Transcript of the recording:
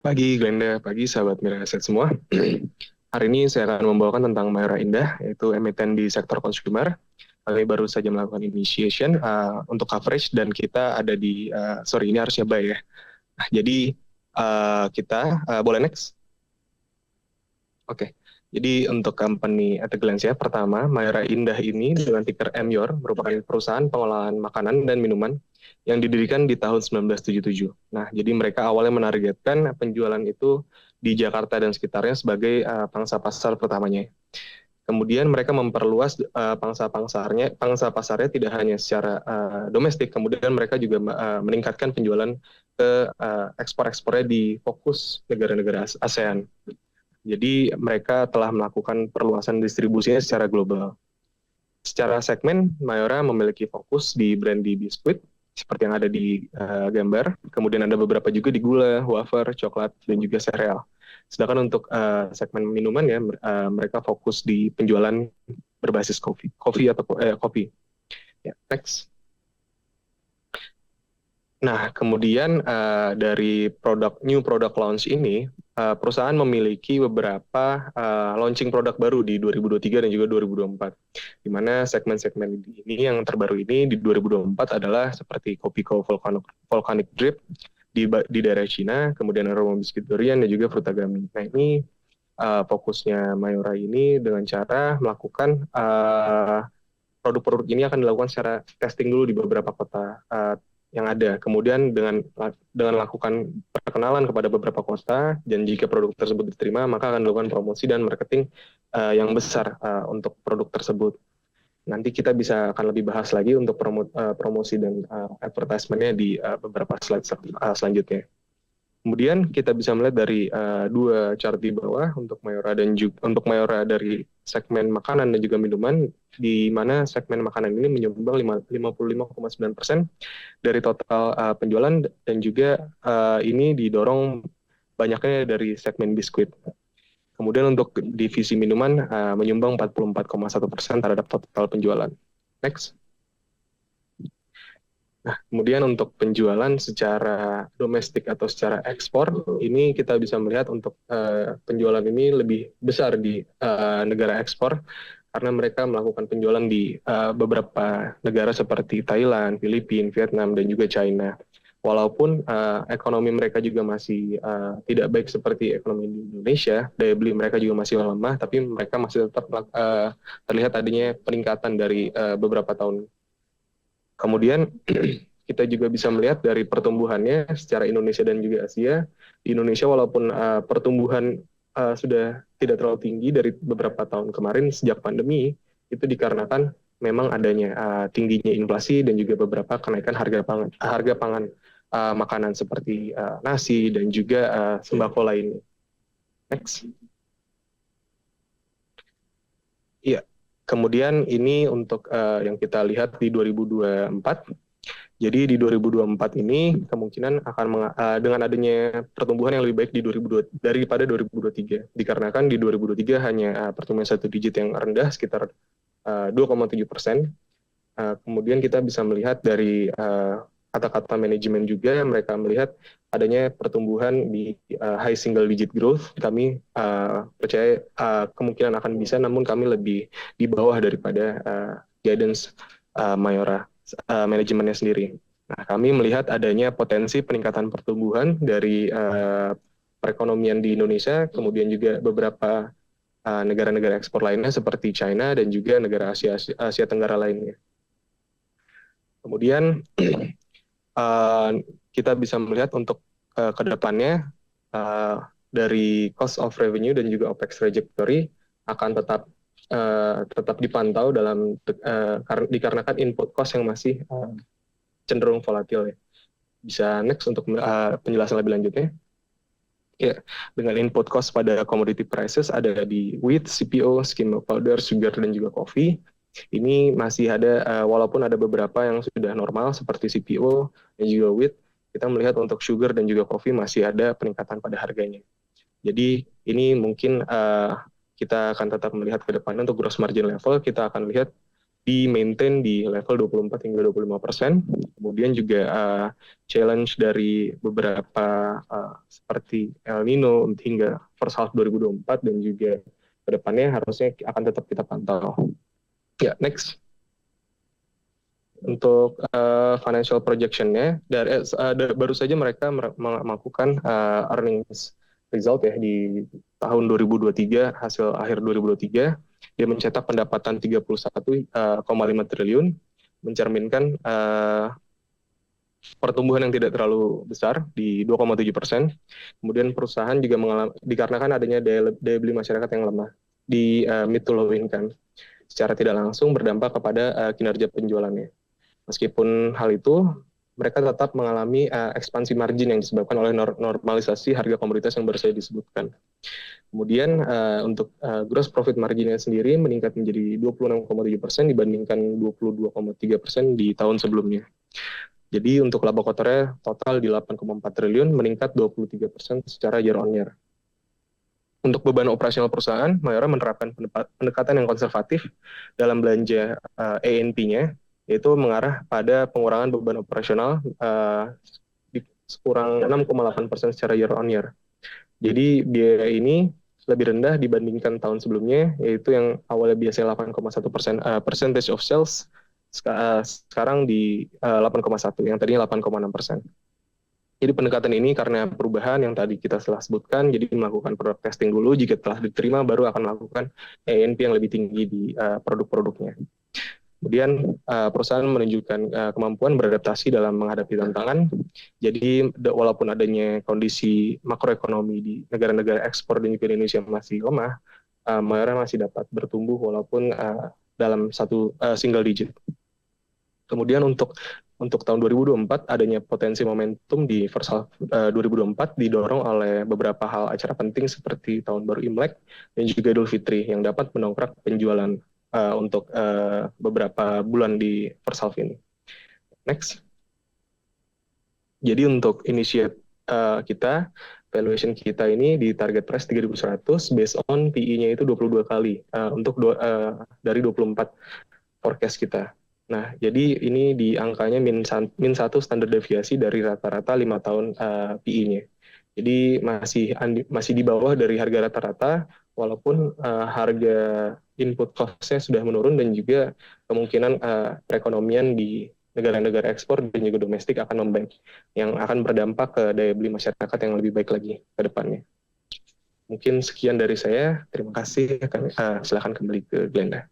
Pagi Glenda, pagi sahabat Mira Aset semua. Hari ini saya akan membawakan tentang Mayora Indah, yaitu emiten di sektor consumer. Kami baru saja melakukan initiation untuk coverage dan kita ada di, sorry ini harusnya buy ya. Nah, jadi kita, boleh next? Oke. Jadi untuk company at a glance ya, pertama Mayora Indah ini dengan ticker MYOR merupakan perusahaan pengolahan makanan dan minuman yang didirikan di tahun 1977. Nah, jadi mereka awalnya menargetkan penjualan itu di Jakarta dan sekitarnya sebagai pangsa pasar pertamanya. Kemudian mereka memperluas pangsa pasarnya tidak hanya secara domestik, kemudian mereka juga meningkatkan penjualan ke ekspor-ekspornya di fokus negara-negara ASEAN. Jadi mereka telah melakukan perluasan distribusinya secara global. Secara segmen, Mayora memiliki fokus di brandy biskuit, seperti yang ada di gambar. Kemudian ada beberapa juga di gula, wafer, coklat, dan juga sereal. Sedangkan untuk segmen minuman ya, mereka fokus di penjualan berbasis kopi. Ya, next. Nah, kemudian dari new product launch ini, perusahaan memiliki beberapa launching produk baru di 2023 dan juga 2024. Di mana segmen-segmen ini yang terbaru ini di 2024 adalah seperti Kopiko Volcanic Drip di daerah Cina, kemudian aroma biskuit durian dan juga frutagami. Nah, ini fokusnya Mayora ini dengan cara melakukan produk-produk ini akan dilakukan secara testing dulu di beberapa kota yang ada. Kemudian dengan lakukan perkenalan kepada beberapa kota dan jika produk tersebut diterima, maka akan dilakukan promosi dan marketing yang besar untuk produk tersebut. Nanti kita bisa akan lebih bahas lagi untuk promosi dan advertisement-nya di beberapa slide selanjutnya. Kemudian kita bisa melihat dari dua chart di bawah untuk Mayora dan juga untuk Mayora dari segmen makanan dan juga minuman, di mana segmen makanan ini menyumbang 55,9% dari total penjualan dan juga ini didorong banyaknya dari segmen biskuit. Kemudian untuk divisi minuman menyumbang 44,1% terhadap total penjualan. Next. Nah, kemudian untuk penjualan secara domestik atau secara ekspor, ini kita bisa melihat untuk penjualan ini lebih besar di negara ekspor karena mereka melakukan penjualan di beberapa negara seperti Thailand, Filipina, Vietnam, dan juga China. Walaupun ekonomi mereka juga masih tidak baik seperti ekonomi di Indonesia, daya beli mereka juga masih lemah, tapi mereka masih tetap terlihat adanya peningkatan dari beberapa tahun. Kemudian kita juga bisa melihat dari pertumbuhannya secara Indonesia dan juga Asia. Di Indonesia walaupun pertumbuhan sudah tidak terlalu tinggi dari beberapa tahun kemarin sejak pandemi, itu dikarenakan memang adanya tingginya inflasi dan juga beberapa kenaikan harga pangan makanan seperti nasi dan juga sembako lainnya. Next. Iya. Kemudian ini untuk yang kita lihat di 2024. Jadi di 2024 ini kemungkinan akan dengan adanya pertumbuhan yang lebih baik di 2002 daripada 2023. Dikarenakan di 2023 hanya pertumbuhan satu digit yang rendah sekitar 2,7%. Kemudian kita bisa melihat dari kata-kata manajemen juga mereka melihat adanya pertumbuhan di high single digit growth. Kami percaya kemungkinan akan bisa, namun kami lebih di bawah daripada guidance Mayora manajemennya sendiri. Nah, kami melihat adanya potensi peningkatan pertumbuhan dari perekonomian di Indonesia, kemudian juga beberapa negara-negara ekspor lainnya seperti China dan juga negara Asia Tenggara lainnya. Kemudian kita bisa melihat untuk ke depannya dari cost of revenue dan juga OPEX trajectory akan tetap dipantau dikarenakan input cost yang masih cenderung volatil ya. Bisa next untuk penjelasan lebih lanjutnya. Ya, dengan input cost pada commodity prices ada di wheat, CPO, skim milk powder, sugar dan juga coffee. Ini masih ada walaupun ada beberapa yang sudah normal seperti CPO dan juga wheat, kita melihat untuk sugar dan juga coffee masih ada peningkatan pada harganya. Jadi ini mungkin kita akan tetap melihat ke depannya untuk gross margin level, kita akan lihat di-maintain di level 24 hingga 25%. Kemudian juga challenge dari beberapa seperti El Nino hingga first half 2024 dan juga kedepannya harusnya akan tetap kita pantau. Ya, next. Untuk financial projection-nya, baru saja mereka melakukan earnings result ya di tahun 2023, hasil akhir 2023, dia mencetak pendapatan 31,5 triliun, mencerminkan pertumbuhan yang tidak terlalu besar di 2,7%. Kemudian perusahaan juga dikarenakan adanya daya beli masyarakat yang lemah di mid to low income, secara tidak langsung berdampak kepada kinerja penjualannya. Meskipun hal itu, mereka tetap mengalami ekspansi margin yang disebabkan oleh normalisasi harga komoditas yang baru saya disebutkan. Kemudian untuk gross profit marginnya sendiri meningkat menjadi 26,7% dibandingkan 22,3% di tahun sebelumnya. Jadi untuk laba kotornya total di 8,4 triliun, meningkat 23% secara year on year. Untuk beban operasional perusahaan, Mayora menerapkan pendekatan yang konservatif dalam belanja A&P-nya, yaitu mengarah pada pengurangan beban operasional sekurang 6,8% secara year on year. Jadi biaya ini lebih rendah dibandingkan tahun sebelumnya, yaitu yang awalnya biasanya 8,1% percentage of sales, sekarang di 8,1, yang tadinya 8,6%. Jadi pendekatan ini karena perubahan yang tadi kita telah sebutkan, jadi melakukan product testing dulu, jika telah diterima baru akan melakukan A&P yang lebih tinggi di produk-produknya. Kemudian perusahaan menunjukkan kemampuan beradaptasi dalam menghadapi tantangan. Jadi walaupun adanya kondisi makroekonomi di negara-negara ekspor dan juga Indonesia masih lemah, Mayora masih dapat bertumbuh walaupun dalam satu single digit. Kemudian untuk tahun 2024 adanya potensi momentum di first half 2024 didorong oleh beberapa hal acara penting seperti Tahun Baru Imlek dan juga Idul Fitri yang dapat mendongkrak penjualan untuk beberapa bulan di first half ini. Next. Jadi untuk initiate kita, valuation kita ini di target price 3.100 based on PE-nya itu 22 kali untuk dari 24 forecast kita. Nah, jadi ini di angkanya min 1 standar deviasi dari rata-rata 5 tahun PE-nya. Jadi masih di bawah dari harga rata-rata, walaupun harga input cost-nya sudah menurun dan juga kemungkinan perekonomian di negara-negara ekspor dan juga domestik akan membaik, yang akan berdampak ke daya beli masyarakat yang lebih baik lagi ke depannya. Mungkin sekian dari saya. Terima kasih. Silakan kembali ke Glenda.